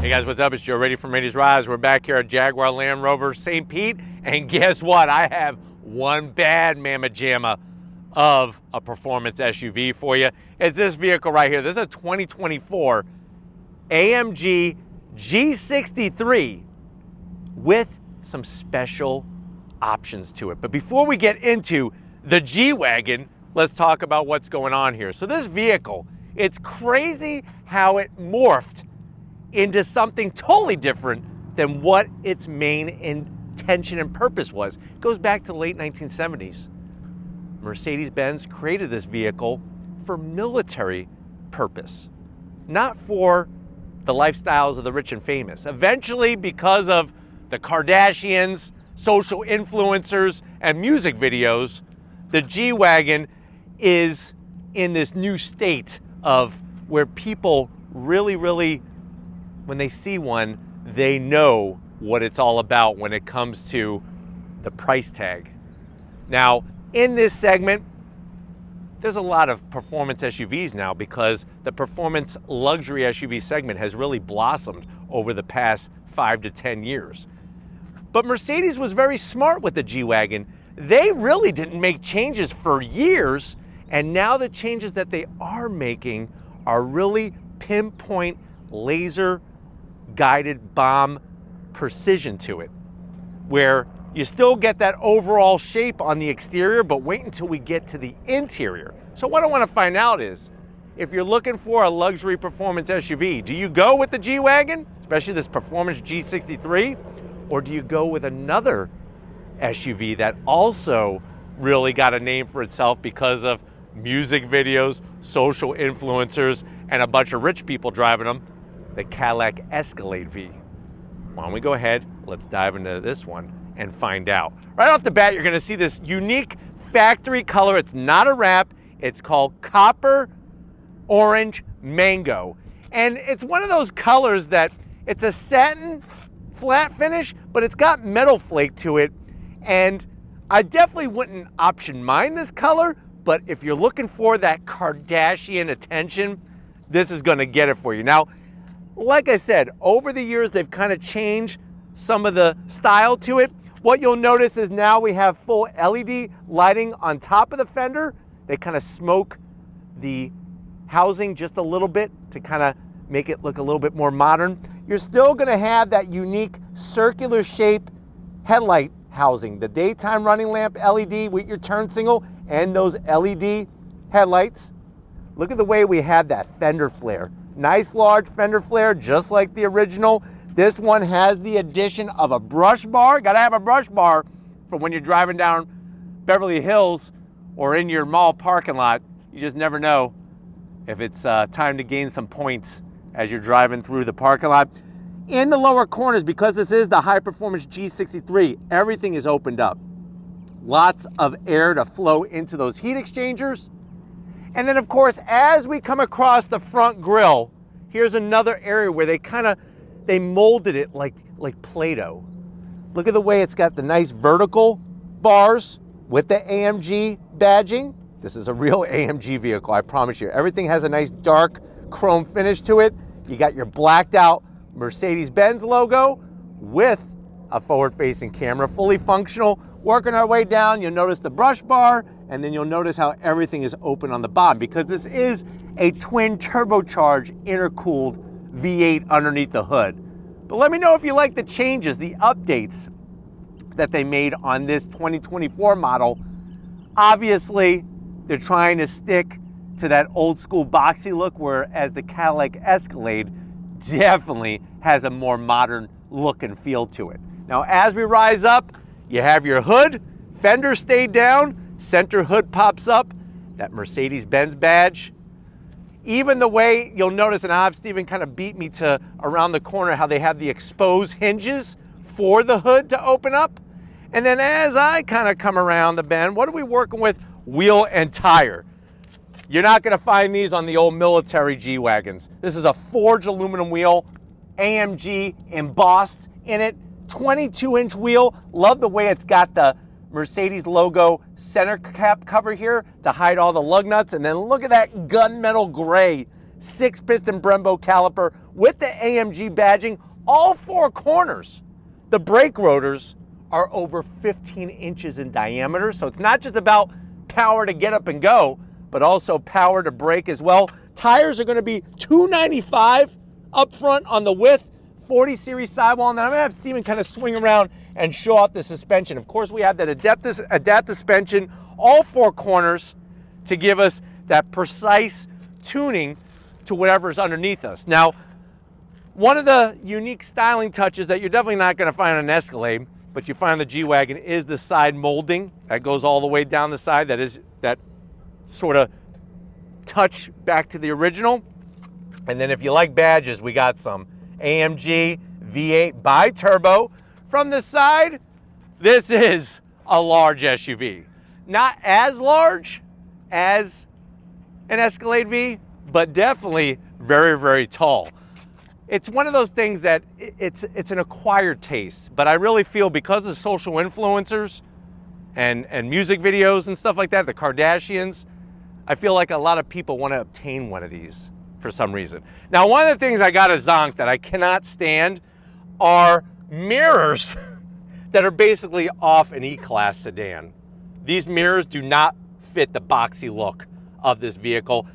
Hey guys, what's up? It's Joe ready from Rady's Rise. We're back here at Jaguar Land Rover St. Pete, and guess what? I have one bad mamma jamma of a performance SUV for you. It's this vehicle right here. This is a 2024 AMG G63 with some special options to it. But before we get into the G-Wagon, let's talk about what's going on here. So this vehicle, it's crazy how it morphed into something totally different than what its main intention and purpose was. It goes back to the late 1970s. Mercedes Benz created this vehicle for military purpose, not for the lifestyles of the rich and famous. Eventually, because of the Kardashians, social influencers, and music videos, the G-Wagon is in this new state of where people really, when they see one, they know what it's all about when it comes to the price tag. Now, in this segment, there's a lot of performance SUVs now because the performance luxury SUV segment has really blossomed over the past 5 to 10 years. But Mercedes was very smart with the G-Wagon. They really didn't make changes for years, and now the changes that they are making are really pinpoint laser guided bomb precision to it, where you still get that overall shape on the exterior, but wait until we get to the interior. So what I want to find out is, if you're looking for a luxury performance SUV, do you go with the G-Wagon, especially this performance G63, or do you go with another SUV that also really got a name for itself because of music videos, social influencers, and a bunch of rich people driving them, the Cadillac Escalade-V? Why don't we go ahead, let's dive into this one and find out. Right off the bat, you're gonna see this unique factory color. It's not a wrap, it's called Copper Orange Mango. And it's one of those colors that it's a satin flat finish, but it's got metal flake to it. And I definitely wouldn't option mine this color, but if you're looking for that Kardashian attention, this is gonna get it for you. Now, like I said, over the years, they've kind of changed some of the style to it. What you'll notice is now we have full LED lighting on top of the fender. They kind of smoke the housing just a little bit to kind of make it look a little bit more modern. You're still gonna have that unique circular shape headlight housing, the daytime running lamp LED with your turn signal and those LED headlights. Look at the way we have that fender flare. Nice large fender flare, just like the original. This one has the addition of a brush bar. Gotta have a brush bar for when you're driving down Beverly Hills or in your mall parking lot. You just never know if it's time to gain some points as you're driving through the parking lot. In the lower corners, because this is the high performance G63, everything is opened up. Lots of air to flow into those heat exchangers. And then of course, as we come across the front grille, here's another area where they molded it like Play-Doh. Look at the way it's got the nice vertical bars with the AMG badging. This is a real AMG vehicle, I promise you. Everything has a nice dark chrome finish to it. You got your blacked out Mercedes Benz logo with a forward-facing camera, fully functional. Working our way down, you'll notice the brush bar, and then you'll notice how everything is open on the bottom because this is a twin turbocharged intercooled V8 underneath the hood. But let me know if you like the changes, the updates that they made on this 2024 model. Obviously, they're trying to stick to that old school boxy look, whereas the Cadillac Escalade definitely has a more modern look and feel to it. Now, as we rise up, you have your hood, fender stayed down, center hood pops up, that Mercedes Benz badge. Even the way you'll notice, and I'll have Steven kind of beat me to around the corner, how they have the exposed hinges for the hood to open up. And then as I kind of come around the bend, what are we working with? Wheel and tire. You're not gonna find these on the old military G-Wagons. This is a forged aluminum wheel, AMG embossed in it, 22-inch wheel. Love the way it's got the Mercedes logo center cap cover here to hide all the lug nuts. And then look at that gunmetal gray 6-piston Brembo caliper with the AMG badging, all 4 corners. The brake rotors are over 15 inches in diameter, so it's not just about power to get up and go, but also power to brake as well. Tires are going to be 295 up front on the width, 40 series sidewall, and then I'm going to have Steven kind of swing around and show off the suspension. Of course, we have that adapt suspension, all 4 corners, to give us that precise tuning to whatever's underneath us. Now, one of the unique styling touches that you're definitely not going to find on an Escalade, but you find on the G-Wagon, is the side molding that goes all the way down the side. That sort of touch back to the original. And then if you like badges, we got some AMG V8 bi-turbo. From the side, this is a large SUV. Not as large as an Escalade-V, but definitely very, very tall. It's one of those things that it's an acquired taste, but I really feel because of social influencers and music videos and stuff like that, the Kardashians, I feel like a lot of people want to obtain one of these for some reason. Now, one of the things I got to zonk that I cannot stand are mirrors that are basically off an E-Class sedan. These mirrors do not fit the boxy look of this vehicle.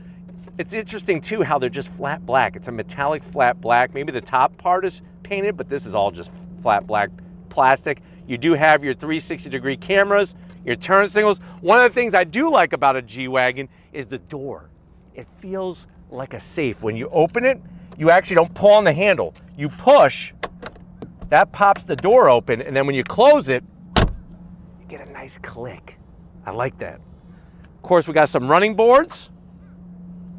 It's interesting too how they're just flat black. It's a metallic flat black. Maybe the top part is painted, but this is all just flat black plastic. You do have your 360-degree cameras, your turn signals. One of the things I do like about a G-Wagon is the door. It feels like a safe. When you open it, you actually don't pull on the handle. You push, that pops the door open, and then when you close it, you get a nice click. I like that. Of course, we got some running boards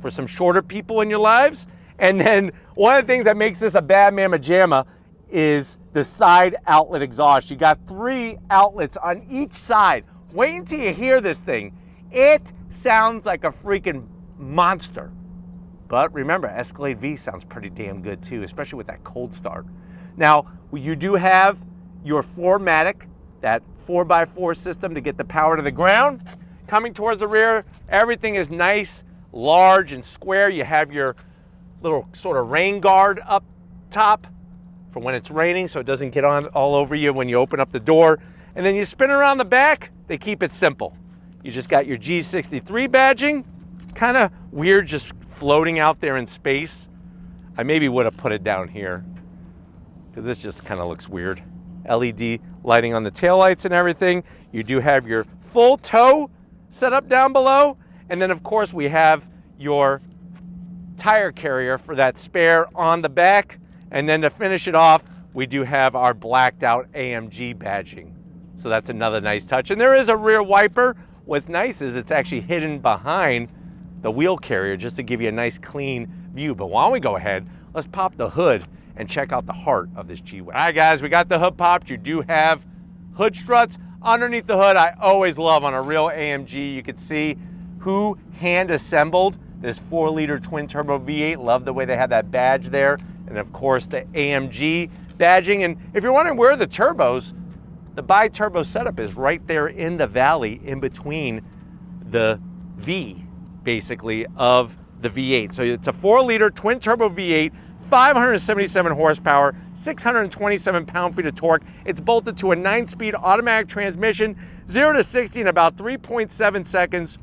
for some shorter people in your lives. And then one of the things that makes this a bad mamma jamma is the side outlet exhaust. You got 3 outlets on each side. Wait until you hear this thing. It sounds like a freaking monster. But remember, Escalade-V sounds pretty damn good too, especially with that cold start. Now, you do have your 4MATIC, that 4x4 system to get the power to the ground. Coming towards the rear, everything is nice, large and square. You have your little sort of rain guard up top for when it's raining so it doesn't get on all over you when you open up the door. And then you spin around the back, they keep it simple. You just got your G63 badging, kind of weird just floating out there in space. I maybe would have put it down here because this just kind of looks weird. LED lighting on the taillights and everything. You do have your full tow set up down below. And then of course we have your tire carrier for that spare on the back. And then to finish it off, we do have our blacked out AMG badging. So that's another nice touch. And there is a rear wiper. What's nice is it's actually hidden behind the wheel carrier just to give you a nice clean view. But why don't we go ahead, let's pop the hood and check out the heart of this G-Wagon. All right guys, we got the hood popped. You do have hood struts underneath the hood. I always love on a real AMG, you can see who hand assembled this 4-liter twin turbo V8. Love the way they have that badge there. And of course the AMG badging. And if you're wondering where are the turbos, the bi-turbo setup is right there in the valley in between the V, basically, of the V8. So it's a 4-liter twin turbo V8, 577 horsepower, 627 pound-feet of torque. It's bolted to a 9-speed automatic transmission, 0 to 60 in about 3.7 seconds,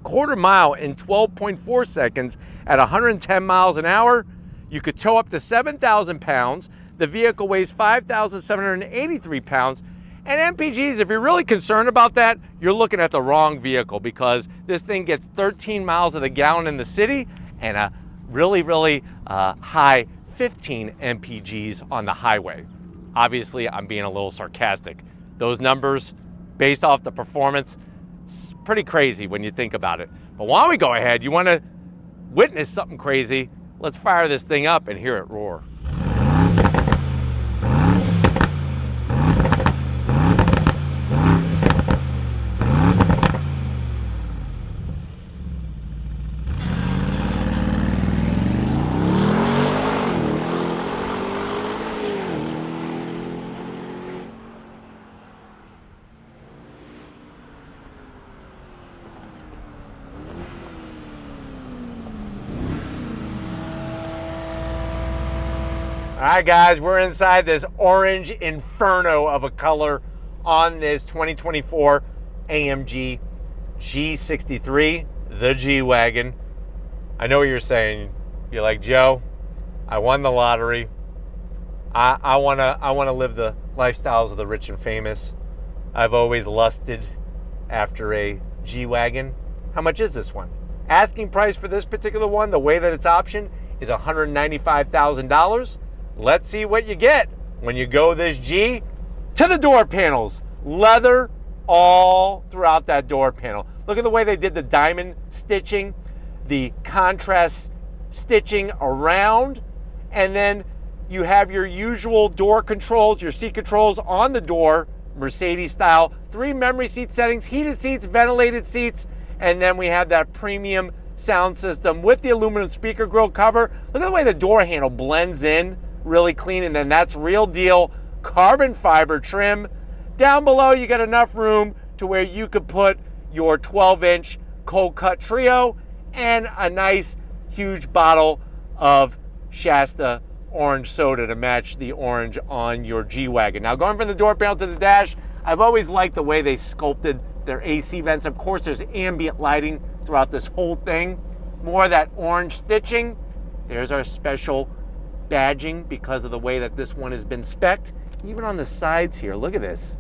quarter mile in 12.4 seconds at 110 miles an hour. You could tow up to 7,000 pounds. The vehicle weighs 5,783 pounds. And MPGs, if you're really concerned about that, you're looking at the wrong vehicle because this thing gets 13 miles of the gallon in the city and a really, really high 15 MPGs on the highway. Obviously, I'm being a little sarcastic. Those numbers, based off the performance, it's pretty crazy when you think about it. But why don't we go ahead? You want to witness something crazy? Let's fire this thing up and hear it roar. All right, guys, we're inside this orange inferno of a color on this 2024 AMG G63, the G-Wagon. I know what you're saying. You're like, Joe, I won the lottery. I wanna live the lifestyles of the rich and famous. I've always lusted after a G-Wagon. How much is this one? Asking price for this particular one, the way that it's optioned, is $195,000. Let's see what you get when you go this G to the door panels. Leather all throughout that door panel. Look at the way they did the diamond stitching, the contrast stitching around, and then you have your usual door controls, your seat controls on the door, Mercedes style, 3 memory seat settings, heated seats, ventilated seats, and then we have that premium sound system with the aluminum speaker grill cover. Look at the way the door handle blends in really clean, and then that's real deal carbon fiber trim. Down below you got enough room to where you could put your 12-inch cold cut trio and a nice huge bottle of Shasta orange soda to match the orange on your G-Wagon. Now, going from the door panel to the dash, I've always liked the way they sculpted their AC vents. Of course, there's ambient lighting throughout this whole thing. More of that orange stitching. There's our special badging because of the way that this one has been spec'd. Even on the sides here, look at this.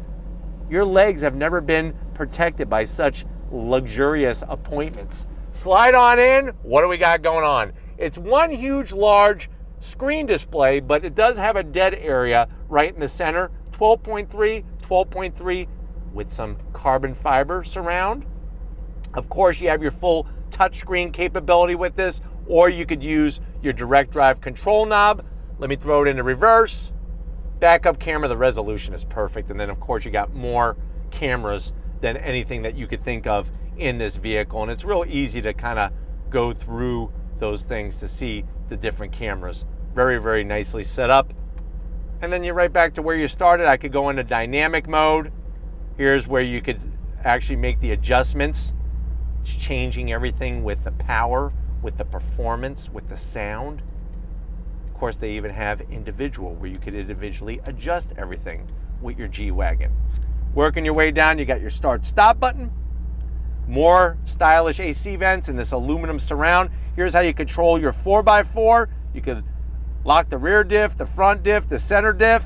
Your legs have never been protected by such luxurious appointments. Slide on in. What do we got going on? It's one huge, large screen display, but it does have a dead area right in the center. 12.3, 12.3 with some carbon fiber surround. Of course, you have your full touchscreen capability with this, or you could use your direct drive control knob. Let me throw it into reverse. Backup camera, the resolution is perfect. And then of course you got more cameras than anything that you could think of in this vehicle. And it's real easy to kind of go through those things to see the different cameras. Very, very nicely set up. And then you're right back to where you started. I could go into dynamic mode. Here's where you could actually make the adjustments. It's changing everything with the power, with the performance, with the sound. Of course, they even have individual where you could individually adjust everything with your G-Wagon. Working your way down, you got your start stop button. More stylish AC vents in this aluminum surround. Here's how you control your 4x4. You could lock the rear diff, the front diff, the center diff.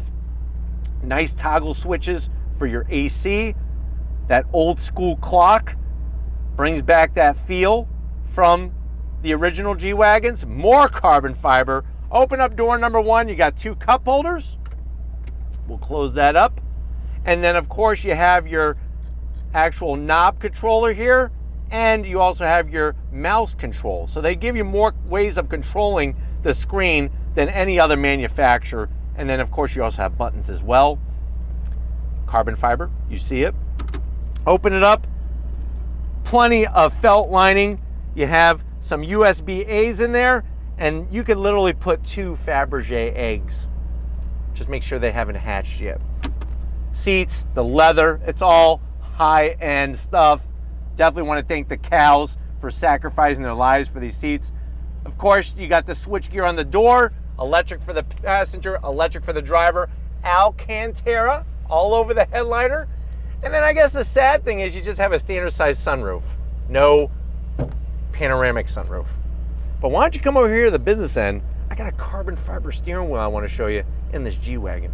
Nice toggle switches for your AC. That old school clock brings back that feel from the original G-Wagons. More carbon fiber. Open up door number 1, you got 2 cup holders. We'll close that up. And then of course you have your actual knob controller here, and you also have your mouse control. So they give you more ways of controlling the screen than any other manufacturer. And then of course you also have buttons as well. Carbon fiber, you see it. Open it up. Plenty of felt lining. You have some USB-A's in there, and you could literally put 2 Fabergé eggs. Just make sure they haven't hatched yet. Seats, the leather, it's all high-end stuff. Definitely want to thank the cows for sacrificing their lives for these seats. Of course, you got the switch gear on the door, electric for the passenger, electric for the driver, Alcantara all over the headliner. And then I guess the sad thing is you just have a standard size sunroof. No panoramic sunroof. But why don't you come over here to the business end? I got a carbon fiber steering wheel I want to show you in this G-Wagon.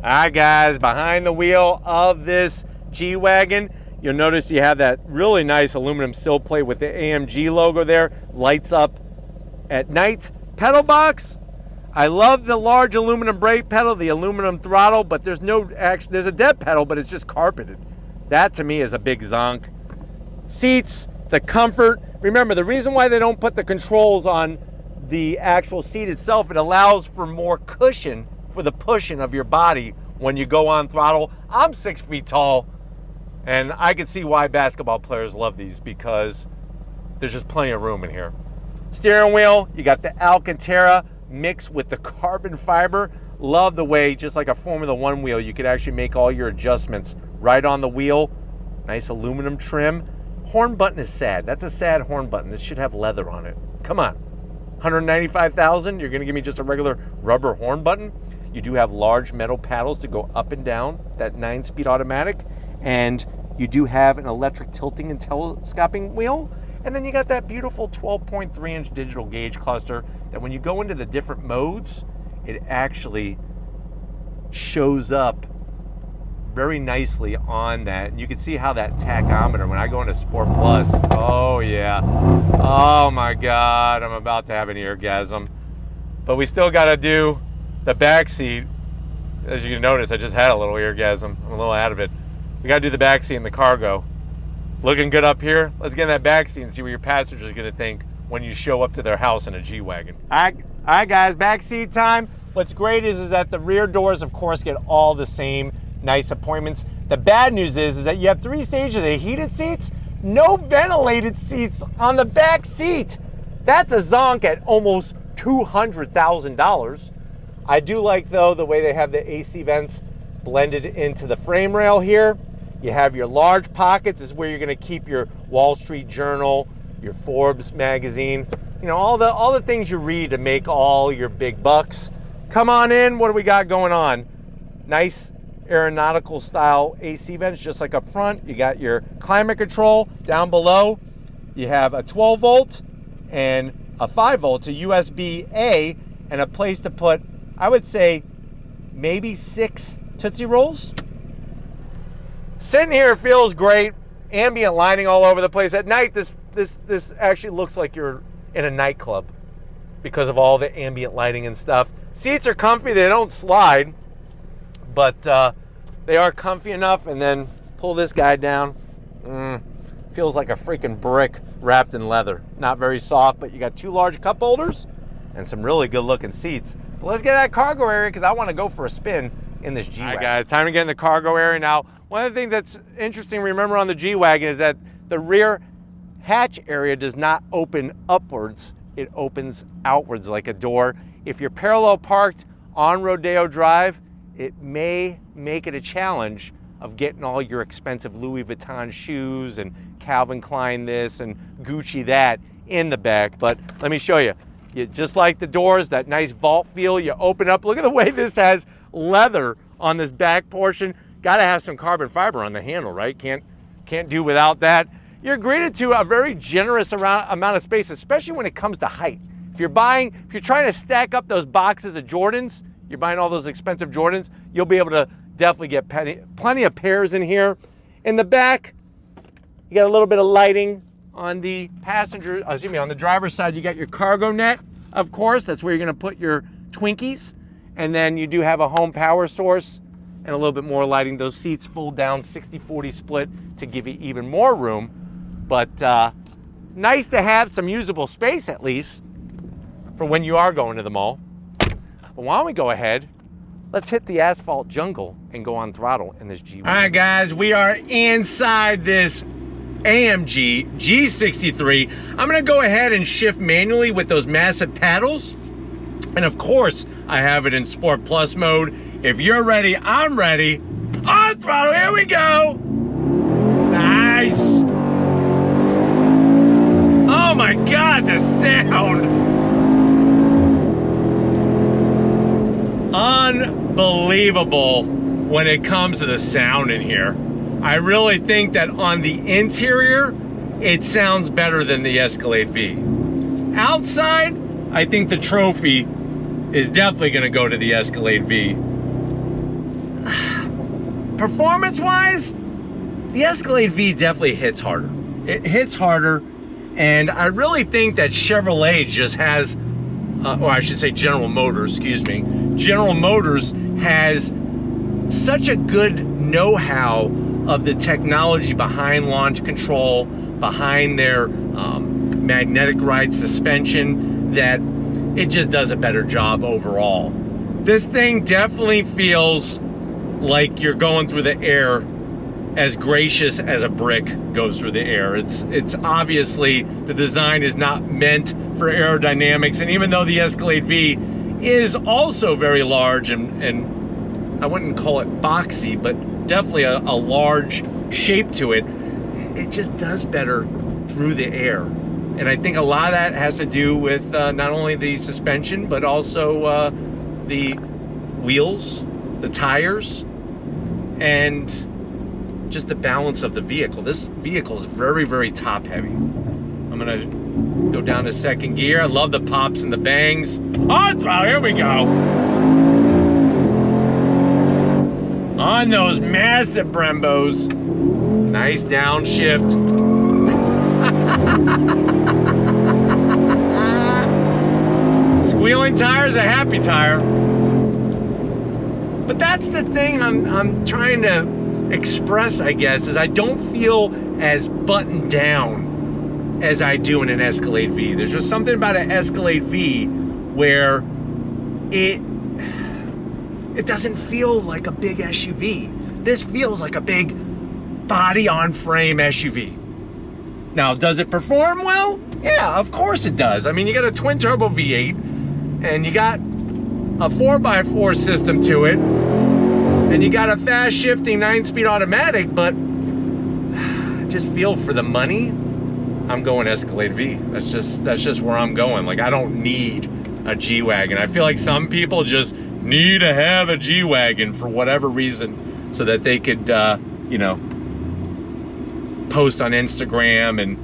All right, guys, behind the wheel of this G-Wagon, you'll notice you have that really nice aluminum sill plate with the AMG logo there. Lights up at night. Pedal box. I love the large aluminum brake pedal, the aluminum throttle, but there's a dead pedal, but it's just carpeted. That to me is a big zonk. Seats, the comfort. Remember, the reason why they don't put the controls on the actual seat itself, it allows for more cushion for the pushing of your body when you go on throttle. I'm 6 feet tall, and I can see why basketball players love these because there's just plenty of room in here. Steering wheel, you got the Alcantara mixed with the carbon fiber. Love the way, just like a Formula One wheel, you could actually make all your adjustments right on the wheel. Nice aluminum trim. Horn button is sad. That's a sad horn button. This should have leather on it. Come on. $195,000, you're gonna give me just a regular rubber horn button. You do have large metal paddles to go up and down that 9-speed automatic, and you do have an electric tilting and telescoping wheel. And then you got that beautiful 12.3-inch digital gauge cluster that when you go into the different modes, it actually shows up very nicely on that. And you can see how that tachometer, when I go into Sport Plus, oh yeah, oh my God, I'm about to have an eargasm. But we still gotta do the back seat. As you can notice, I just had a little eargasm. I'm a little out of it. We gotta do the back seat in the cargo. Looking good up here. Let's get in that back seat and see what your passengers are gonna think when you show up to their house in a G-Wagon. All right guys, back seat time. What's great is that the rear doors, of course, get all the same nice appointments. The bad news is that you have 3 stages of heated seats, no ventilated seats on the back seat. That's a zonk at almost $200,000. I do like, though, the way they have the AC vents blended into the frame rail here. You have your large pockets. This is where you're going to keep your Wall Street Journal, your Forbes magazine, you know, all the things you read to make all your big bucks. Come on in. What do we got going on? Nice aeronautical style AC vents, just like up front. You got your climate control down below. You have a 12 volt and a 5 volt, a USB-A, and a place to put, I would say, maybe 6 Tootsie Rolls. Sitting here feels great. Ambient lighting all over the place. At night, this actually looks like you're in a nightclub because of all the ambient lighting and stuff. Seats are comfy. They don't slide, but they are comfy enough. And then pull this guy down. Feels like a freaking brick wrapped in leather. Not very soft, but you got 2 large cup holders and some really good looking seats. But let's get that cargo area because I want to go for a spin in this G-Wagon. All right guys, time to get in the cargo area. Now, one of the things that's interesting to remember on the G-Wagon is that the rear hatch area does not open upwards. It opens outwards like a door. If you're parallel parked on Rodeo Drive, it may make it a challenge of getting all your expensive Louis Vuitton shoes and Calvin Klein this and Gucci that in the back. But let me show you. Just like the doors, that nice vault feel, you open up. Look at the way this has leather on this back portion. Got to have some carbon fiber on the handle, right? Can't do without that. You're greeted to a very generous amount of space, especially when it comes to height. If you're trying to stack up those boxes of Jordans, you're buying all those expensive Jordans, you'll be able to definitely get plenty of pairs in here. In the back, you got a little bit of lighting. On the on the driver's side, you got your cargo net, of course. That's where you're gonna put your Twinkies. And then you do have a home power source and a little bit more lighting. Those seats fold down 60-40 split to give you even more room. But nice to have some usable space at least for when you are going to the mall. But why don't we go ahead, let's hit the asphalt jungle and go on throttle in this G-Wagon. All right guys, we are inside this AMG G63. I'm gonna go ahead and shift manually with those massive paddles. And of course, I have it in Sport Plus mode. If you're ready, I'm ready. On throttle, here we go. Nice. Oh my God, the sound. Unbelievable when it comes to the sound in here. I really think that on the interior, it sounds better than the Escalade-V. Outside, I think the trophy is definitely gonna go to the Escalade-V. Performance-wise, the Escalade-V definitely hits harder. It hits harder, and I really think that Chevrolet just has, or I should say General Motors, excuse me. General Motors has such a good know-how of the technology behind launch control, behind their magnetic ride suspension, that it just does a better job overall. This thing definitely feels like you're going through the air as gracious as a brick goes through the air. It's obviously, the design is not meant for aerodynamics, and even though the Escalade-V is also very large and I wouldn't call it boxy, but definitely a large shape to it, it just does better through the air. And I think a lot of that has to do with not only the suspension, but also the wheels, the tires, and just the balance of the vehicle. This vehicle is very, very top heavy. I'm gonna go down to second gear. I love the pops and the bangs. On throttle, here we go. On those massive Brembos. Nice downshift. Squealing tire is a happy tire. But that's the thing I'm trying to express, I guess, is I don't feel as buttoned down as I do in an Escalade-V. There's just something about an Escalade-V where it doesn't feel like a big SUV. This feels like a big body on frame SUV. Now, does it perform well? Yeah, of course it does. I mean, you got a twin turbo V8 and you got a 4x4 system to it, and you got a fast shifting 9-speed automatic, but I just feel for the money, I'm going Escalade-V. That's just where I'm going. Like, I don't need a G-Wagon. I feel like some people just need to have a G-Wagon for whatever reason so that they could, you know, post on Instagram and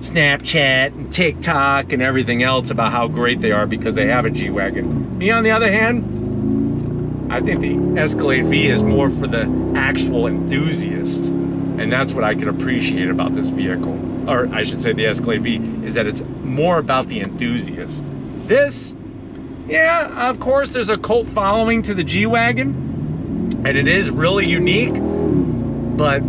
Snapchat and TikTok and everything else about how great they are because they have a G-Wagon. Me, on the other hand, I think the Escalade-V is more for the actual enthusiast. And that's what I can appreciate about this vehicle. Or I should say the Escalade-V, is that it's more about the enthusiast. This, yeah, of course there's a cult following to the G-Wagon, and it is really unique, but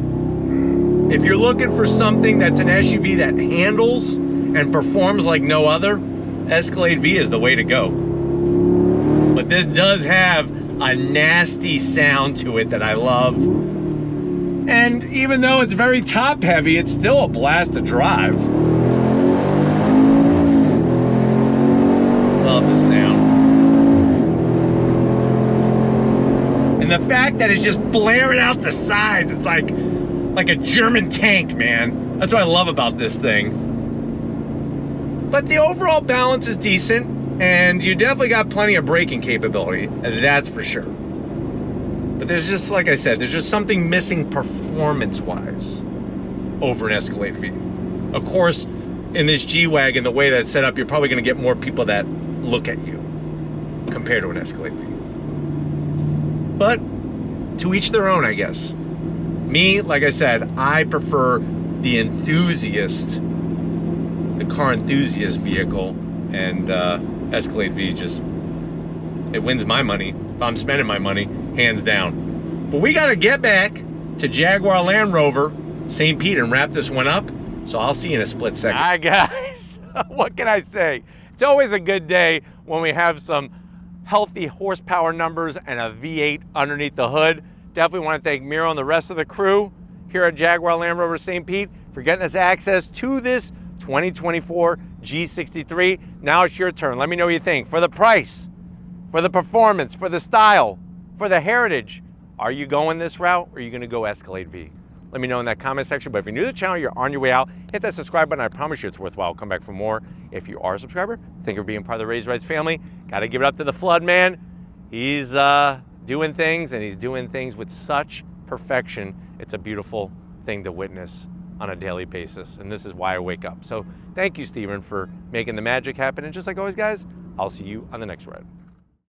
if you're looking for something that's an SUV that handles and performs like no other, Escalade-V is the way to go. But this does have a nasty sound to it that I love. And even though it's very top heavy, it's still a blast to drive. Love the sound. And the fact that it's just blaring out the sides, it's like a German tank, man. That's what I love about this thing. But the overall balance is decent, and you definitely got plenty of braking capability, that's for sure. But there's just, like I said, there's just something missing performance-wise over an Escalade-V. Of course, in this G-Wagon, the way that's set up, you're probably gonna get more people that look at you compared to an Escalade-V. But to each their own, I guess. Me, like I said, I prefer the enthusiast, the car enthusiast vehicle, and Escalade-V just, it wins my money. If I'm spending my money, hands down. But we gotta get back to Jaguar Land Rover St. Pete and wrap this one up, so I'll see you in a split second. Hi guys, what can I say? It's always a good day when we have some healthy horsepower numbers and a V8 underneath the hood. Definitely want to thank Miro and the rest of the crew here at Jaguar Land Rover St. Pete for getting us access to this 2024 G63. Now it's your turn. Let me know what you think. For the price, for the performance, for the style, for the heritage, are you going this route or are you going to go Escalade-V? Let me know in that comment section. But if you're new to the channel, you're on your way out, hit that subscribe button. I promise you it's worthwhile. Come back for more. If you are a subscriber, think of being part of the Raised Rights family. Got to give it up to the Flood man. He's doing things, and he's doing things with such perfection. It's a beautiful thing to witness on a daily basis, and this is why I wake up. So thank you, Steven, for making the magic happen. And just like always, guys, I'll see you on the next ride.